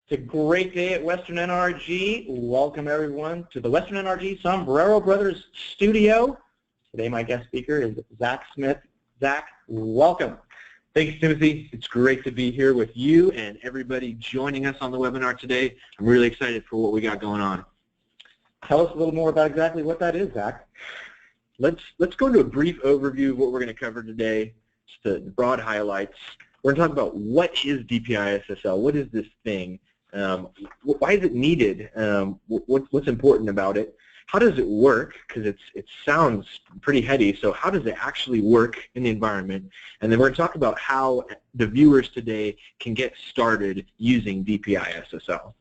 It's a great day at Western NRG. Welcome everyone to the Western NRG Sombrero Brothers studio. Today my guest speaker is Zach Smith. Zach, welcome. Thanks, Timothy. It's great to be here with you and everybody joining us on the webinar today. I'm really excited for what we got going on. Tell us a little more about exactly what that is, Zach. Let's go into a brief overview of what we're going to cover today, just the broad highlights. We're going to talk about what is DPI-SSL, what is this thing, why is it needed, what's important about it, how does it work, because it sounds pretty heady, so how does it actually work in the environment, and then we're going to talk about how the viewers today can get started using DPI-SSL.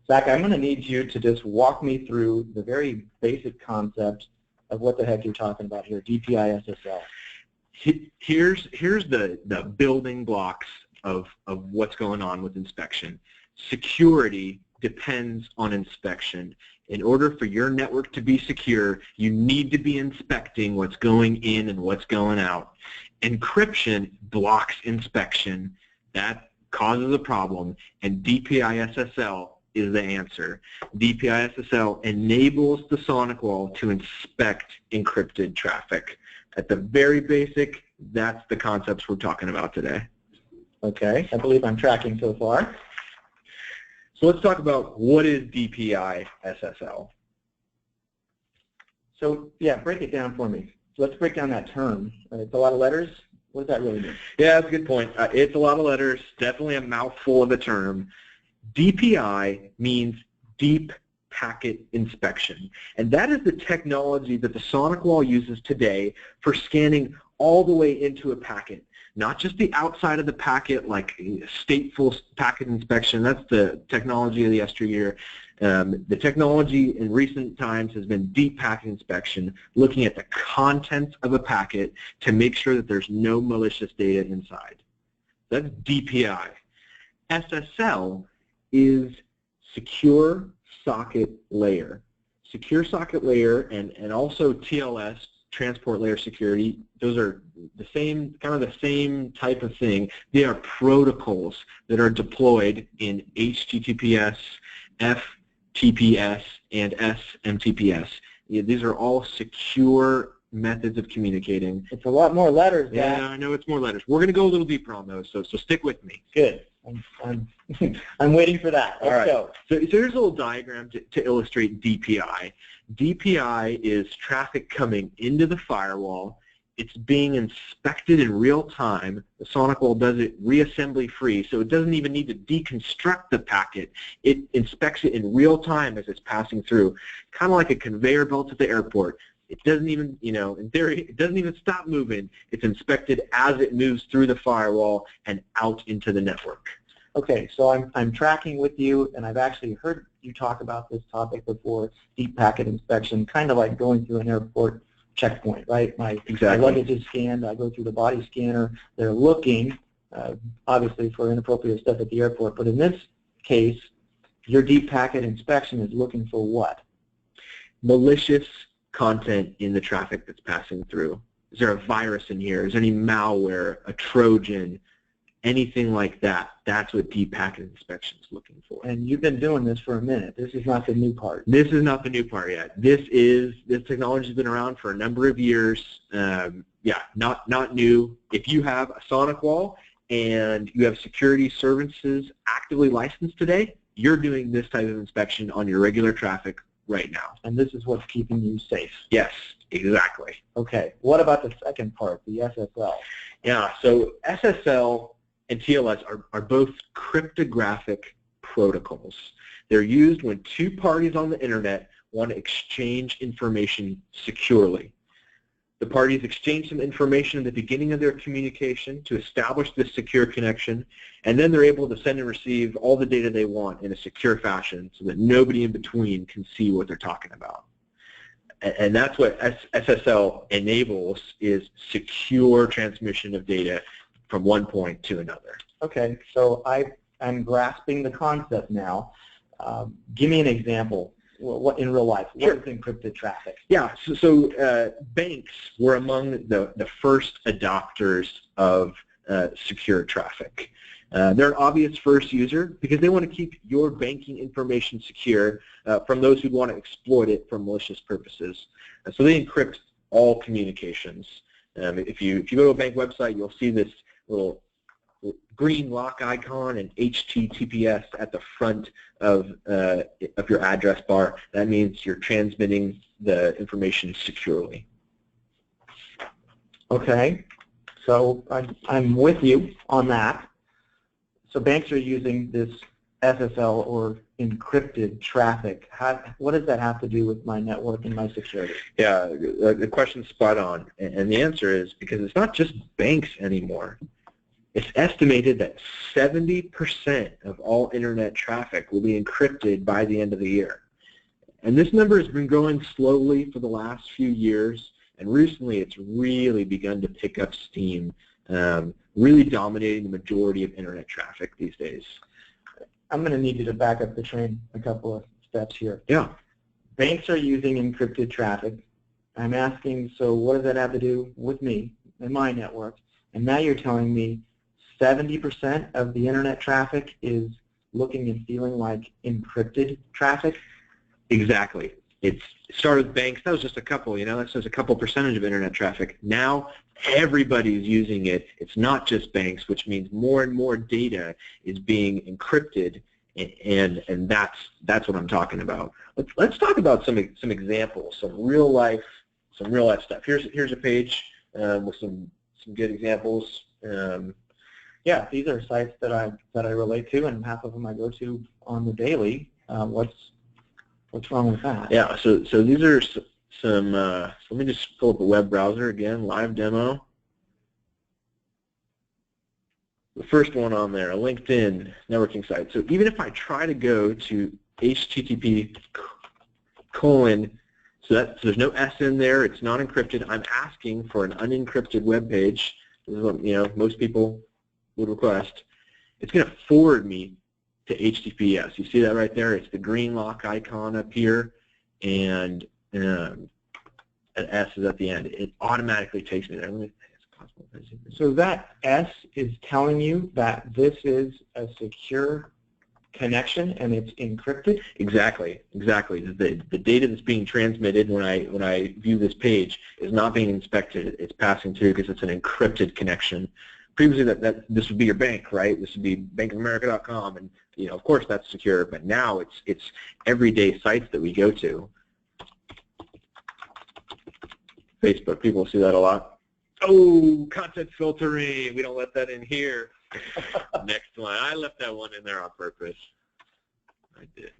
Zach, I'm going to need you to just walk me through the very basic concept of what the heck you're talking about here, DPI-SSL. Here's the building blocks of what's going on with inspection. Security depends on inspection. In order for your network to be secure, you need to be inspecting what's going in and what's going out. Encryption blocks inspection. That causes a problem, and DPI-SSL is the answer. DPI-SSL enables the SonicWALL to inspect encrypted traffic. At the very basic, that's the concepts we're talking about today. Okay, I believe I'm tracking so far. So let's talk about what is DPI-SSL. So yeah, break it down for me. So let's break down that term. It's a lot of letters. What does that really mean? Yeah, that's a good point. It's a lot of letters, definitely a mouthful of a term. DPI means deep packet inspection, and that is the technology that the SonicWALL uses today for scanning all the way into a packet. Not just the outside of the packet, like stateful packet inspection. That's the technology of the yesteryear. The technology in recent times has been deep packet inspection, looking at the contents of a packet to make sure that there's no malicious data inside. That's DPI. SSL is secure socket layer. Secure socket layer and also TLS, transport layer security, those are the same, kind of the same type of thing. They are protocols that are deployed in HTTPS, FTPS, and SMTPS. These are all secure methods of communicating. It's a lot more letters, Zach. Yeah, I know it's more letters. We're going to go a little deeper on those, so stick with me. Good. I'm waiting for that. Let's go. So here's a little diagram to illustrate DPI. DPI is traffic coming into the firewall. It's being inspected in real time. The SonicWALL does it reassembly free, so it doesn't even need to deconstruct the packet. It inspects it in real time as it's passing through, kind of like a conveyor belt at the airport. It doesn't even, in theory, it doesn't even stop moving. It's inspected as it moves through the firewall and out into the network. Okay, so I'm tracking with you, and I've actually heard you talk about this topic before, deep packet inspection, kind of like going through an airport checkpoint, right? My luggage is scanned, I go through the body scanner, they're looking, obviously, for inappropriate stuff at the airport, but in this case, your deep packet inspection is looking for what? Malicious content in the traffic that's passing through. Is there a virus in here? Is there any malware, a Trojan, anything like that? That's what deep packet inspection is looking for. And you've been doing this for a minute. This is not the new part. This is not the new part yet. This technology has been around for a number of years. Yeah, not new. If you have a SonicWALL and you have security services actively licensed today, you're doing this type of inspection on your regular traffic right now. And this is what's keeping you safe. Yes, exactly. Okay, what about the second part, the SSL? Yeah, so SSL and TLS are both cryptographic protocols. They're used when two parties on the internet want to exchange information securely. The parties exchange some information at the beginning of their communication to establish this secure connection, and then they're able to send and receive all the data they want in a secure fashion so that nobody in between can see what they're talking about. And that's what SSL enables, is secure transmission of data from one point to another. Okay, so I'm grasping the concept now. Give me an example. What in real life? What is encrypted traffic? Yeah, so banks were among the first adopters of secure traffic. They're an obvious first user because they want to keep your banking information secure from those who want to exploit it for malicious purposes. So they encrypt all communications. If you go to a bank website, you'll see this little green lock icon and HTTPS at the front of your address bar. That means you're transmitting the information securely. Okay, so I'm with you on that. So banks are using this SSL or encrypted traffic. What does that have to do with my network and my security? Yeah, the question's spot on. And the answer is because it's not just banks anymore. It's estimated that 70% of all internet traffic will be encrypted by the end of the year. And this number has been growing slowly for the last few years, and recently it's really begun to pick up steam, really dominating the majority of internet traffic these days. I'm going to need you to back up the train a couple of steps here. Yeah. Banks are using encrypted traffic. I'm asking, so what does that have to do with me and my network? And now you're telling me 70% of the internet traffic is looking and feeling like encrypted traffic? Exactly. It started with banks. That was just a couple, that's just a couple percentage of internet traffic. Now everybody's using it. It's not just banks, which means more and more data is being encrypted, and that's what I'm talking about. Let's talk about some examples, some real life stuff. Here's a page with some good examples. Yeah, these are sites that I relate to, and half of them I go to on the daily. What's wrong with that? Yeah, so these are some, let me just pull up a web browser again, live demo. The first one on there, a LinkedIn networking site. So even if I try to go to HTTP:// so there's no S in there, it's not encrypted, I'm asking for an unencrypted web page. This is what most people would request. It's going to forward me to HTTPS. You see that right there? It's the green lock icon up here, and an S is at the end. It automatically takes me there. So that S is telling you that this is a secure connection and it's encrypted? Exactly. The data that's being transmitted when I view this page is not being inspected. It's passing through because it's an encrypted connection. Previously, this would be your bank, right? This would be bankofamerica.com, and of course that's secure. But now it's everyday sites that we go to. Facebook, people see that a lot. Oh, content filtering. We don't let that in here. Next one. I left that one in there on purpose. I did.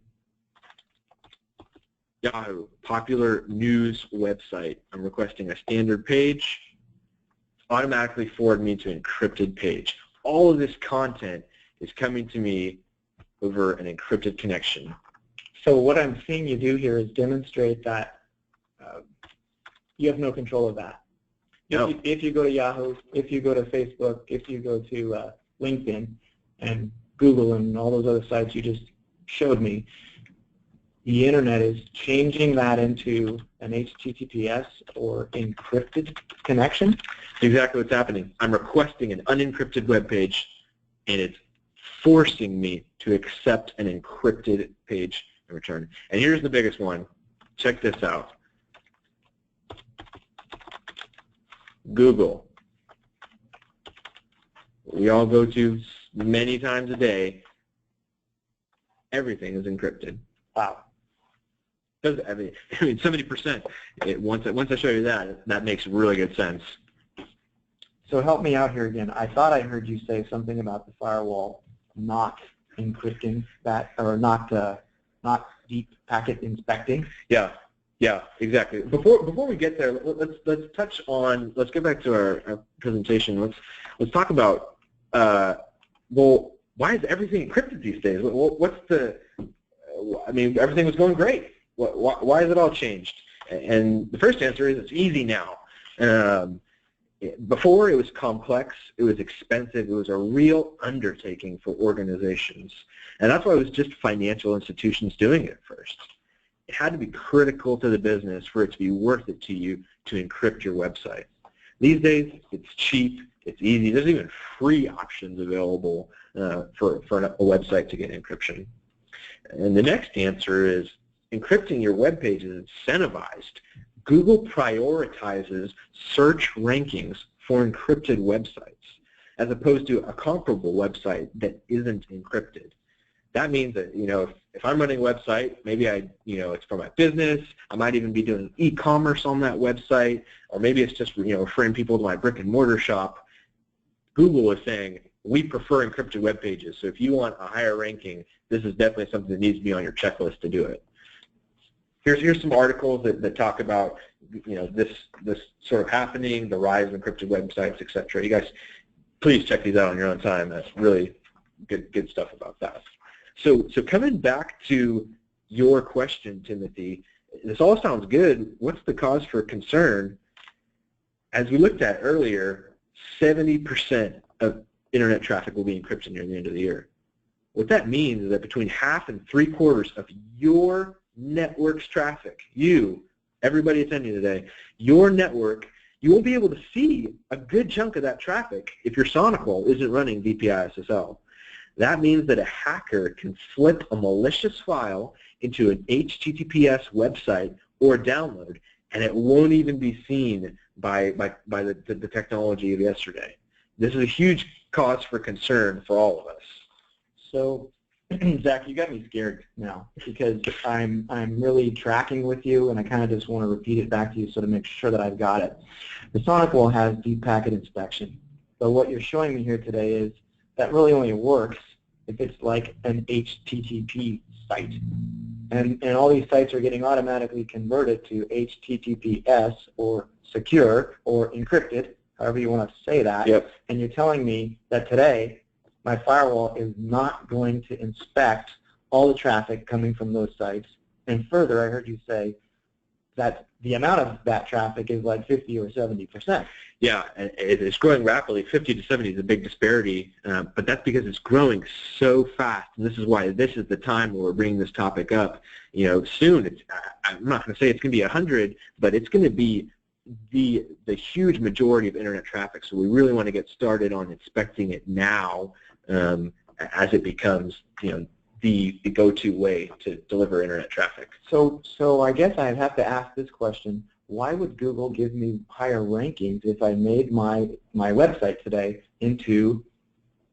Yahoo, popular news website. I'm requesting a standard page. Automatically forward me to an encrypted page. All of this content is coming to me over an encrypted connection. So what I'm seeing you do here is demonstrate that you have no control of that. No. If you go to Yahoo, if you go to Facebook, if you go to LinkedIn and Google and all those other sites you just showed me, the internet is changing that into an HTTPS or encrypted connection? That's exactly what's happening. I'm requesting an unencrypted web page, and it's forcing me to accept an encrypted page in return. And here's the biggest one. Check this out. Google. We all go to many times a day. Everything is encrypted. Wow. I mean 70%. Once I show you that makes really good sense. So help me out here again. I thought I heard you say something about the firewall not encrypting that, or not deep packet inspecting. Yeah, exactly. Before we get there, let's touch on. Let's get back to our presentation. Let's talk about. Well, why is everything encrypted these days? What's the? I mean, everything was going great. Why has it all changed? And the first answer is it's easy now. Before it was complex, it was expensive, it was a real undertaking for organizations. And that's why it was just financial institutions doing it first. It had to be critical to the business for it to be worth it to you to encrypt your website. These days, it's cheap, it's easy, there's even free options available for a website to get encryption. And the next answer is encrypting your web page is incentivized. Google prioritizes search rankings for encrypted websites as opposed to a comparable website that isn't encrypted. That means that, if I'm running a website, maybe it's for my business, I might even be doing e-commerce on that website, or maybe it's just, referring people to my brick and mortar shop. Google is saying, we prefer encrypted web pages, so if you want a higher ranking, this is definitely something that needs to be on your checklist to do it. Here's some articles that talk about, this sort of happening, the rise of encrypted websites, etc. You guys, please check these out on your own time. That's really good stuff about that. So coming back to your question, Timothy, this all sounds good. What's the cause for concern? As we looked at earlier, 70% of internet traffic will be encrypted near the end of the year. What that means is that between half and 3/4 of your network's traffic, everybody attending today, your network, you won't be able to see a good chunk of that traffic if your SonicWALL isn't running DPI-SSL. That means that a hacker can flip a malicious file into an HTTPS website or download, and it won't even be seen by the technology of yesterday. This is a huge cause for concern for all of us. So, Zach, you got me scared now because I'm really tracking with you, and I kind of just want to repeat it back to you so to make sure that I've got it. The SonicWALL has deep packet inspection, but what you're showing me here today is that really only works if it's like an HTTP site. And all these sites are getting automatically converted to HTTPS or secure or encrypted, however you want to say that. Yep. And you're telling me that today my firewall is not going to inspect all the traffic coming from those sites. And further, I heard you say that the amount of that traffic is like 50 or 70%. Yeah, and it's growing rapidly. 50 to 70 is a big disparity, but that's because it's growing so fast. And this is why this is the time where we're bringing this topic up. Soon, I'm not going to say it's going to be 100, but it's going to be the huge majority of internet traffic. So we really want to get started on inspecting it now, as it becomes, the go-to way to deliver internet traffic. So I guess I have to ask this question. Why would Google give me higher rankings if I made my website today into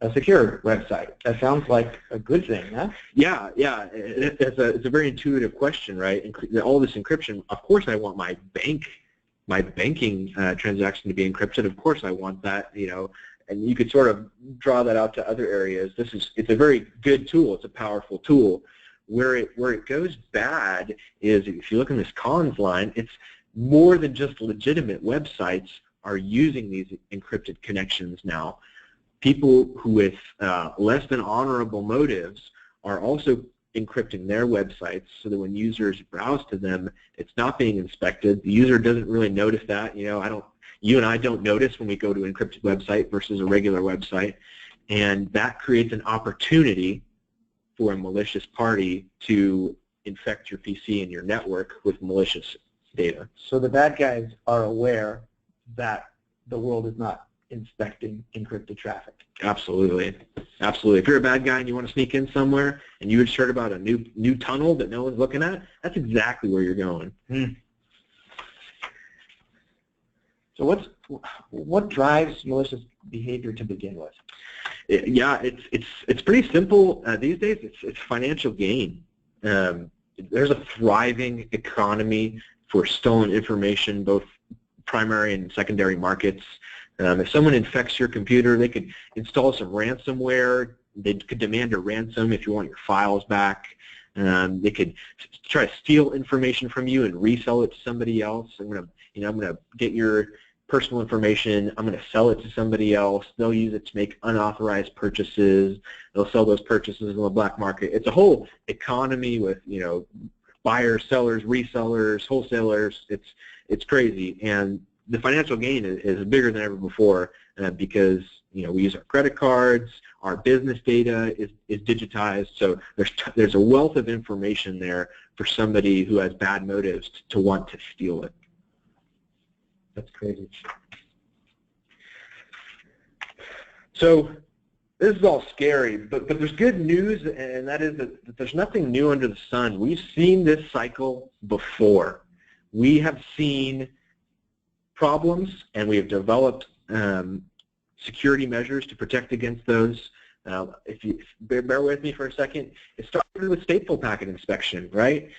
a secure website? That sounds like a good thing, huh? Yeah. It's a very intuitive question, right? All this encryption, of course I want my banking transaction to be encrypted. Of course I want that, and you could sort of draw that out to other areas. It's a very good tool. It's a powerful tool. Where it goes bad is, if you look in this cons line, it's more than just legitimate websites are using these encrypted connections now. People who with less than honorable motives are also encrypting their websites so that when users browse to them, it's not being inspected. The user doesn't really notice that. You and I don't notice when we go to an encrypted website versus a regular website, and that creates an opportunity for a malicious party to infect your PC and your network with malicious data. So the bad guys are aware that the world is not inspecting encrypted traffic. Absolutely. Absolutely. If you're a bad guy and you want to sneak in somewhere and you had heard about a new tunnel that no one's looking at, that's exactly where you're going. So what drives malicious behavior to begin with? It's pretty simple these days. It's financial gain. There's a thriving economy for stolen information, both primary and secondary markets. If someone infects your computer, they could install some ransomware. They could demand a ransom if you want your files back. They could try to steal information from you and resell it to somebody else. I'm gonna get your personal information. I'm going to sell it to somebody else. They'll use it to make unauthorized purchases. They'll sell those purchases on the black market. It's a whole economy with buyers, sellers, resellers, wholesalers. It's crazy, and the financial gain is bigger than ever before because we use our credit cards, our business data is digitized. So there's a wealth of information there for somebody who has bad motives to want to steal it. That's crazy. So This is all scary, but there's good news, and that is that there's nothing new under the sun. We've seen this cycle before. We have seen problems, and we have developed security measures to protect against those. If you bear with me for a second, it started with stateful packet inspection, right?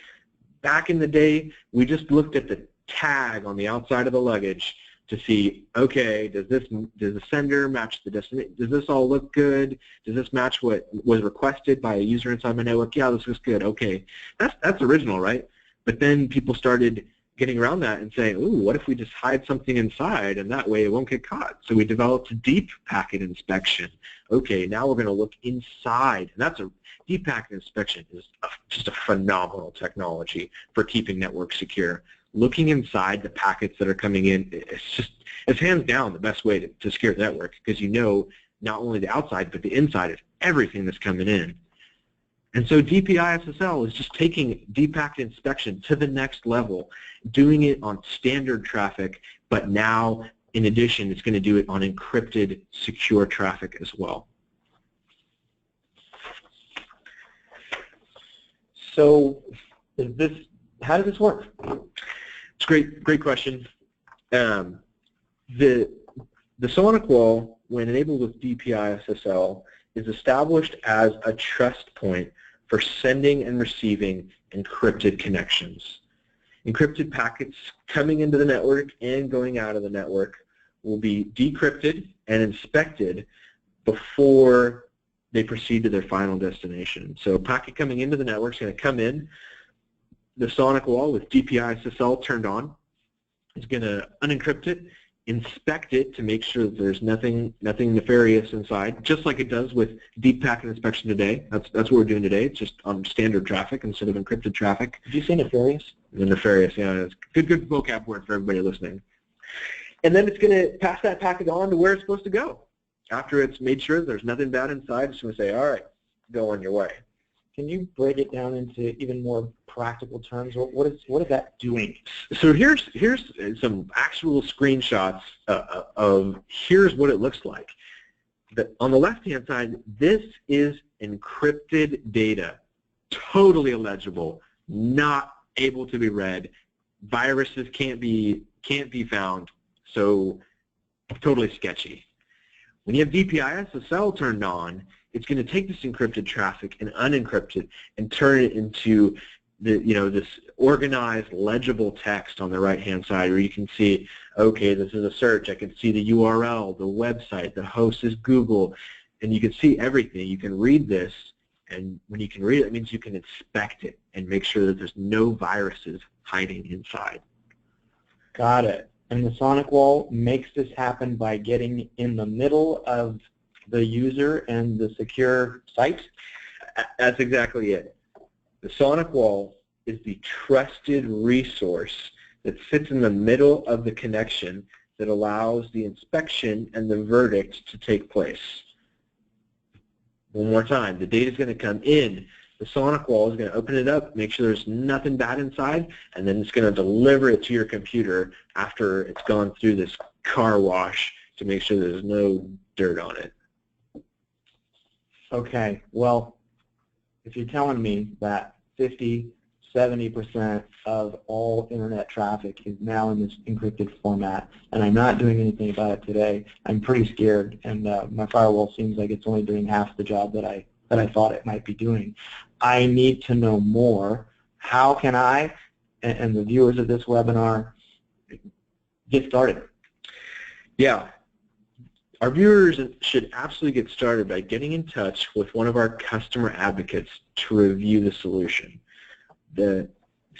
Back in the day, we just looked at the tag on the outside of the luggage to see, okay, does the sender match the destination? Does this all look good? Does this match what was requested by a user inside my network? Yeah, this looks good. Okay, that's original, right? But then people started getting around that and saying, ooh, what if we just hide something inside, and that way it won't get caught? So we developed deep packet inspection. Okay, now we're going to look inside, and that's a deep packet inspection is just a phenomenal technology for keeping networks secure. Looking inside the packets that are coming in, it's hands down the best way to secure the network, because you know not only the outside but the inside of everything that's coming in. And so DPI-SSL is just taking deep packet inspection to the next level, doing it on standard traffic, but now in addition it's going to do it on encrypted secure traffic as well. So how does this work? It's a great question. The SonicWALL, when enabled with DPI-SSL, is established as a trust point for sending and receiving encrypted connections. Encrypted packets coming into the network and going out of the network will be decrypted and inspected before they proceed to their final destination. So a packet coming into the network is going to come in. The SonicWALL with DPI-SSL turned on is going to unencrypt it, inspect it to make sure that there's nothing nefarious inside, just like it does with deep packet inspection today. That's what we're doing today. It's just on standard traffic instead of encrypted traffic. Did you say nefarious? Nefarious, yeah. It's good vocab word for everybody listening. And then it's going to pass that packet on to where it's supposed to go. After it's made sure there's nothing bad inside, it's going to say, all right, go on your way. Can you break it down into even more practical terms? What is that doing? So here's some actual screenshots of here's what it looks like. On the left-hand side, this is encrypted data, totally illegible, not able to be read. Viruses can't be found, so totally sketchy. When you have DPI-SSL turned on, it's going to take this encrypted traffic and unencrypt it and turn it into this organized, legible text on the right-hand side where you can see, okay, this is a search. I can see the URL, the website, the host is Google, and you can see everything. You can read this, and when you can read it, it means you can inspect it and make sure that there's no viruses hiding inside. Got it. And the SonicWALL makes this happen by getting in the middle of the user and the secure site? That's exactly it. The SonicWALL is the trusted resource that sits in the middle of the connection that allows the inspection and the verdict to take place. One more time, the data is going to come in. The SonicWALL is going to open it up, make sure there's nothing bad inside, and then it's going to deliver it to your computer after it's gone through this car wash to make sure there's no dirt on it. Okay, well, if you're telling me that 50–70% of all internet traffic is now in this encrypted format, and I'm not doing anything about it today, I'm pretty scared, and my firewall seems like it's only doing half the job that I thought it might be doing. I need to know more. How can I and the viewers of this webinar get started? Yeah. Our viewers should absolutely get started by getting in touch with one of our customer advocates to review the solution. These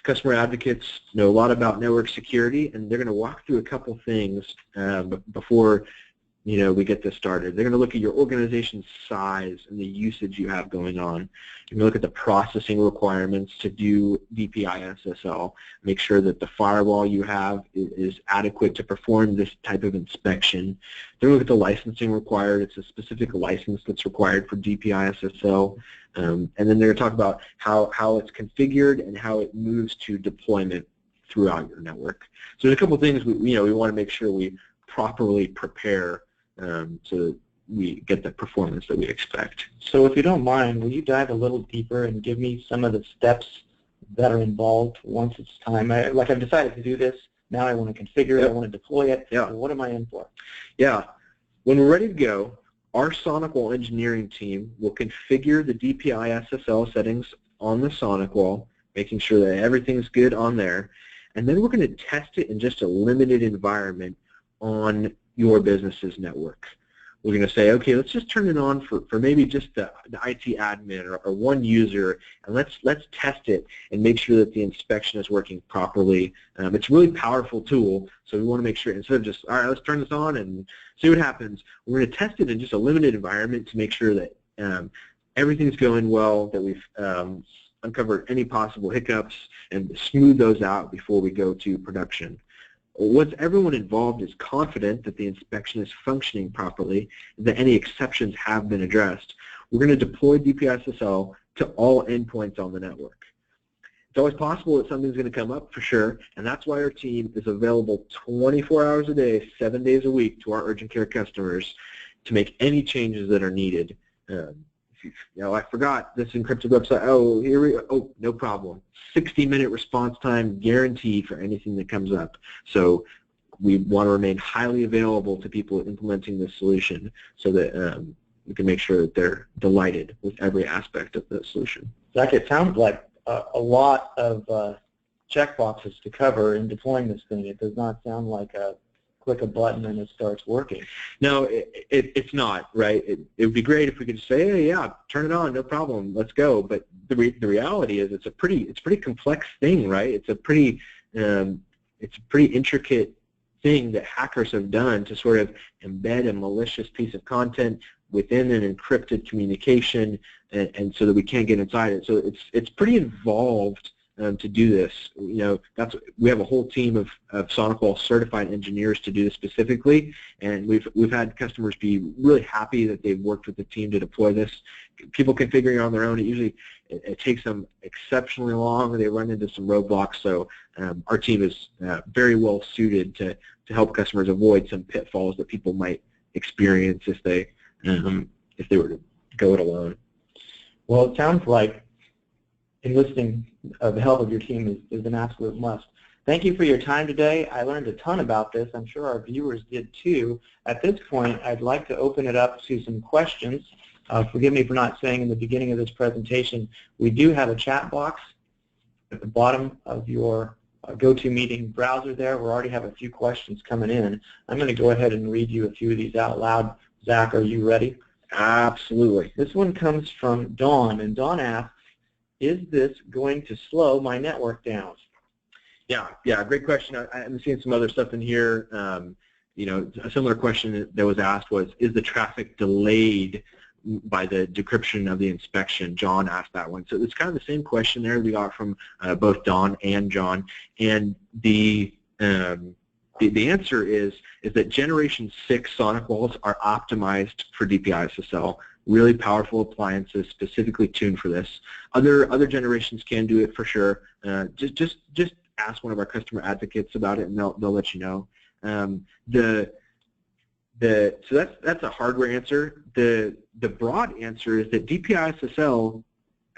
customer advocates know a lot about network security, and they're going to walk through a couple things before we get this started. They're going to look at your organization's size and the usage you have going on. You're going to look at the processing requirements to do DPI-SSL, make sure that the firewall you have is adequate to perform this type of inspection. They're going to look at the licensing required. It's a specific license that's required for DPI-SSL. And then they're going to talk about how it's configured and how it moves to deployment throughout your network. So there's a couple of things we want to make sure we properly prepare so we get the performance that we expect. So if you don't mind, will you dive a little deeper and give me some of the steps that are involved once it's time? Like I've decided to do this, now I want to configure it, I want to deploy it. What am I in for? Yeah, when we're ready to go, our SonicWALL engineering team will configure the DPI-SSL settings on the SonicWALL, making sure that everything's good on there, and then we're going to test it in just a limited environment on your business's network. We're going to say, okay, let's just turn it on for maybe just the IT admin or one user, and let's test it and make sure that the inspection is working properly. It's a really powerful tool, so we want to make sure, instead of just, all right, let's turn this on and see what happens, we're going to test it in just a limited environment to make sure that everything's going well, that we've uncovered any possible hiccups and smooth those out before we go to production. Once everyone involved is confident that the inspection is functioning properly, that any exceptions have been addressed, we're going to deploy DPI-SSL to all endpoints on the network. It's always possible that something's going to come up for sure, and that's why our team is available 24 hours a day, 7 days a week to our urgent care customers to make any changes that are needed. I forgot this encrypted website. Oh, here we go. Oh, no problem. 60-minute response time guarantee for anything that comes up. So we want to remain highly available to people implementing this solution so that we can make sure that they're delighted with every aspect of the solution. Zach, it sounds like a lot of checkboxes to cover in deploying this thing. It does not sound like a click a button and it starts working. No, it's not, right? It would be great if we could say, hey, yeah, turn it on, no problem, let's go. But the reality is it's a pretty complex thing, right? It's a pretty intricate thing that hackers have done to sort of embed a malicious piece of content within an encrypted communication, and so that we can't get inside it. So it's pretty involved. To do this, we have a whole team of SonicWALL certified engineers to do this specifically, and we've had customers be really happy that they've worked with the team to deploy this. People configuring on their own, it takes them exceptionally long. They run into some roadblocks, so our team is very well suited to help customers avoid some pitfalls that people might experience if they were to go it alone. Well, it sounds like enlisting the help of your team is an absolute must. Thank you for your time today. I learned a ton about this. I'm sure our viewers did too. At this point, I'd like to open it up to some questions. Forgive me for not saying in the beginning of this presentation, we do have a chat box at the bottom of your GoToMeeting browser there. We already have a few questions coming in. I'm going to go ahead and read you a few of these out loud. Zach, are you ready? Absolutely. This one comes from Dawn, and Dawn asks, is this going to slow my network down? Yeah, great question. I'm seeing some other stuff in here. A similar question that was asked was, is the traffic delayed by the decryption of the inspection? John asked that one. So it's kind of the same question there we got from both Dawn and John. And the answer is that Generation 6 SonicWalls are optimized for DPI-SSL. Really powerful appliances specifically tuned for this. Other generations can do it for sure. Just ask one of our customer advocates about it, and they'll let you know. So that's a hardware answer. The broad answer is that DPI-SSL,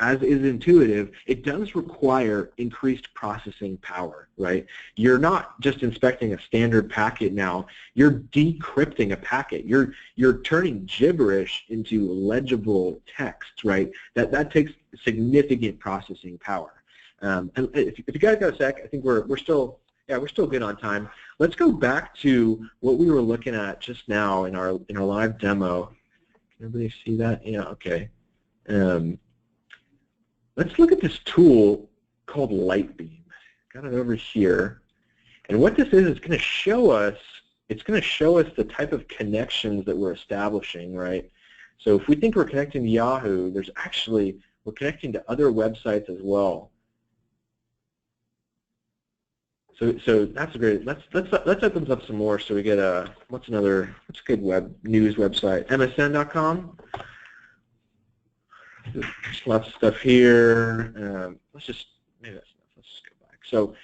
as is intuitive, it does require increased processing power, right? You're not just inspecting a standard packet now. You're decrypting a packet. You're turning gibberish into legible text, right? That takes significant processing power. And if you guys got a sec, I think we're still good on time. Let's go back to what we were looking at just now in our live demo. Can everybody see that? Yeah. Okay. Let's look at this tool called Lightbeam. Got it over here. And what this is going to show us, the type of connections that we're establishing, right? So if we think we're connecting to Yahoo, we're connecting to other websites as well. So that's a great. Let's open this up some more so we get what's a good news website? MSN.com. There's lots of stuff here. Let's just go back. So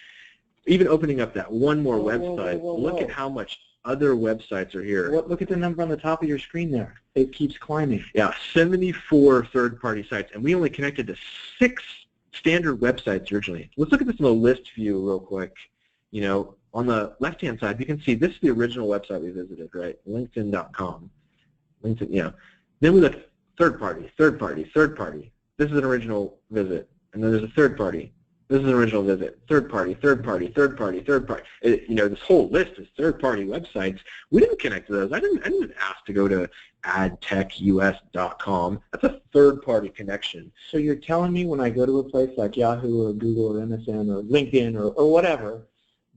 even opening up that one more website, look at how much other websites are here. Look at the number on the top of your screen there. It keeps climbing. Yeah, 74 third-party sites, and we only connected to 6 standard websites originally. Let's look at this in the list view real quick. You know, on the left-hand side, you can see this is the original website we visited, right? LinkedIn.com. LinkedIn, yeah. Then we look third-party, third-party, third-party. This is an original visit, and then there's a third-party. This is an original visit. Third-party, third-party, third-party, third-party. You know, this whole list is third-party websites. We didn't connect to those. I didn't ask to go to adtechus.com. That's a third-party connection. So you're telling me when I go to a place like Yahoo or Google or MSN or LinkedIn or whatever,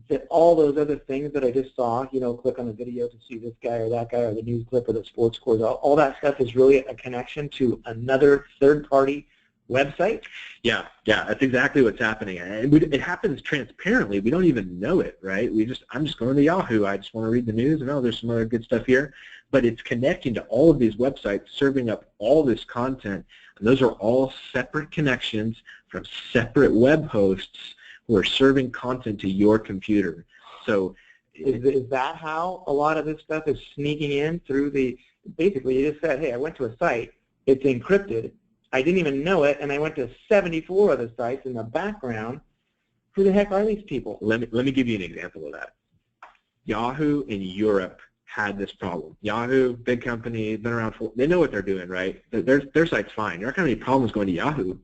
that all those other things that I just saw, you know, click on a video to see this guy or that guy or the news clip or the sports scores, all that stuff is really a connection to another third-party website? Yeah, that's exactly what's happening. And it happens transparently. We don't even know it, right? I'm just going to Yahoo. I just want to read the news, and oh, there's some other good stuff here. But it's connecting to all of these websites, serving up all this content. And those are all separate connections from separate web hosts who are serving content to your computer. So is that how a lot of this stuff is sneaking in through the, basically you just said, hey, I went to a site, it's encrypted, I didn't even know it, and I went to 74 other sites in the background. Who the heck are these people? Let me give you an example of that. Yahoo in Europe had this problem. Yahoo, big company, been around for, they know what they're doing, right? Their site's fine. There aren't going to be problems going to Yahoo,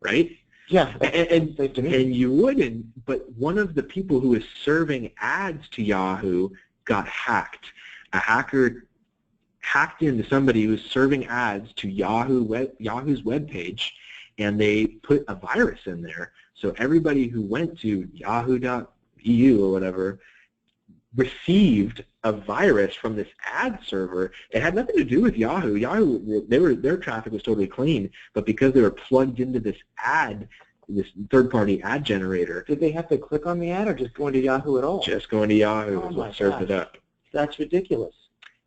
right? Yeah, and you wouldn't, but one of the people who was serving ads to Yahoo got hacked. A hacker hacked into somebody who was serving ads to Yahoo's webpage, and they put a virus in there. So everybody who went to yahoo.eu or whatever received a virus from this ad server. It had nothing to do with Yahoo. Yahoo, their traffic was totally clean, but because they were plugged into this third-party ad generator. Did they have to click on the ad or just go into Yahoo at all? Just going to Yahoo is what served it up. That's ridiculous.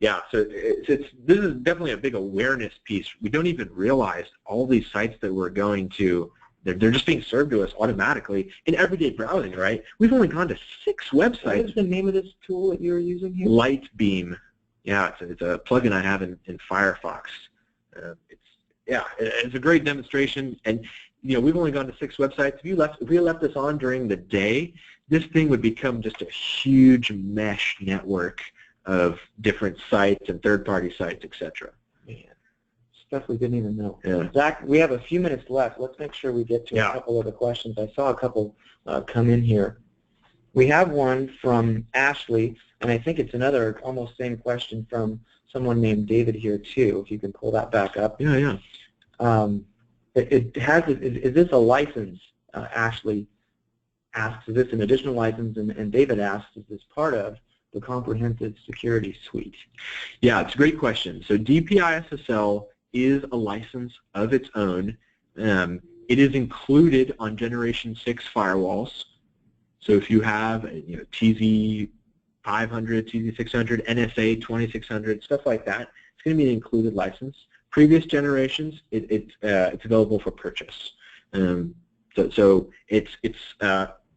Yeah, so this is definitely a big awareness piece. We don't even realize all these sites that we're going to, they're just being served to us automatically in everyday browsing, right? We've only gone to 6 websites. What is the name of this tool that you're using here? Lightbeam. Yeah, it's a plugin I have in Firefox. It's a great demonstration, and you know, we've only gone to 6 websites. If we left this on during the day, this thing would become just a huge mesh network of different sites and third-party sites, etc. Man, stuff we didn't even know. Yeah. Zach, we have a few minutes left. Let's make sure we get to a couple of the questions. I saw a couple come in here. We have one from Ashley, and I think it's another almost same question from someone named David here too, if you can pull that back up. Yeah. Is this a license? Ashley asks, is this an additional license? And David asks, is this part of the comprehensive security suite? Yeah, it's a great question. So DPI-SSL is a license of its own. It is included on Generation 6 firewalls. So if you have TZ500, TZ600, NSA 2600, stuff like that, it's going to be an included license. Previous generations, it's available for purchase. So it's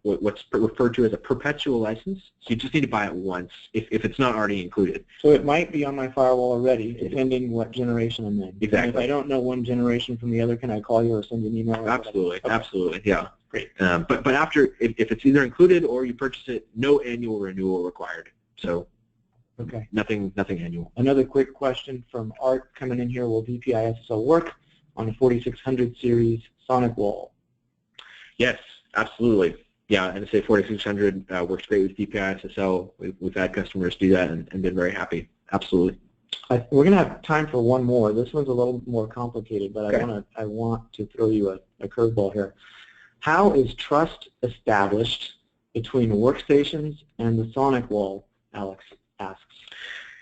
what's referred to as a perpetual license. So you just need to buy it once if it's not already included. So it might be on my firewall already, depending what generation I'm in. Exactly. And if I don't know one generation from the other, can I call you or send you an email? Absolutely, okay. Absolutely, yeah. Great. But after, if it's either included or you purchase it, no annual renewal required. So okay. Nothing annual. Another quick question from Art coming in here. Will DPI-SSL work on the 4600 series SonicWALL? Yes, absolutely. Yeah, NSA 4600 works great with DPI-SSL. We've had customers do that and been very happy. Absolutely. We're going to have time for one more. This one's a little more complicated, but okay. I want to throw you a curveball here. How is trust established between workstations and the SonicWALL, Alex asks?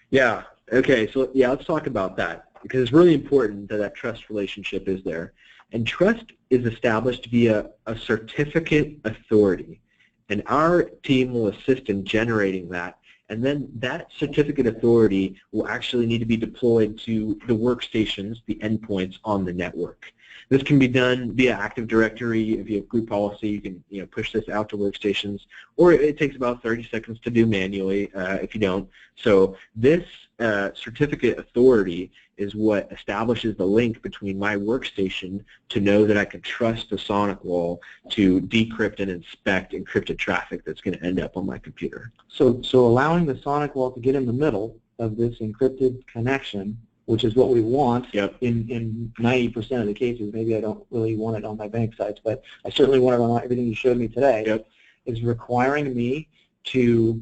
Yeah, okay, so yeah, let's talk about that because it's really important that trust relationship is there. And trust is established via a certificate authority. And our team will assist in generating that and then that certificate authority will actually need to be deployed to the workstations, the endpoints on the network. This can be done via Active Directory. If you have group policy, you can push this out to workstations, or it takes about 30 seconds to do manually if you don't. So this certificate authority is what establishes the link between my workstation to know that I can trust the SonicWALL to decrypt and inspect encrypted traffic that's going to end up on my computer. So allowing the SonicWALL to get in the middle of this encrypted connection, which is what we want in 90% of the cases. Maybe I don't really want it on my bank sites, but I certainly want it on everything you showed me today, is requiring me to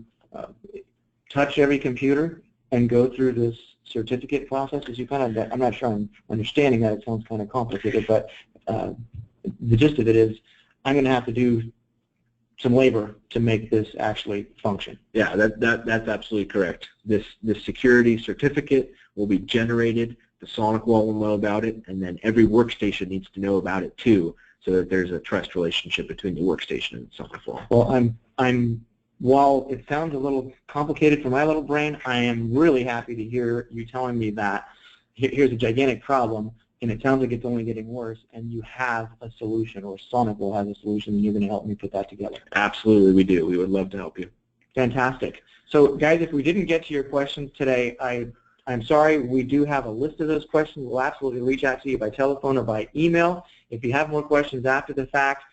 touch every computer and go through this certificate process. As you kind of, I'm not sure I'm understanding that. It sounds kind of complicated, but the gist of it is I'm going to have to do some labor to make this actually function. Yeah, that's absolutely correct. This security certificate will be generated, the SonicWALL will know about it, and then every workstation needs to know about it too, so that there's a trust relationship between the workstation and SonicWALL. Well, while it sounds a little complicated for my little brain, I am really happy to hear you telling me that here's a gigantic problem, and it sounds like it's only getting worse, and you have a solution, or SonicWALL has a solution, and you're going to help me put that together. Absolutely, we do. We would love to help you. Fantastic. So, guys, if we didn't get to your questions today, I'm sorry. We do have a list of those questions. We'll absolutely reach out to you by telephone or by email. If you have more questions after the fact,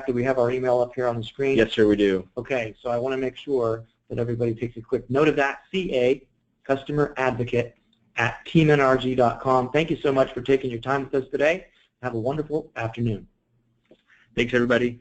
we have our email up here on the screen. Yes, sir, we do. Okay, so I want to make sure that everybody takes a quick note of that. CA, Customer Advocate, at teamnrg.com. Thank you so much for taking your time with us today. Have a wonderful afternoon. Thanks, everybody.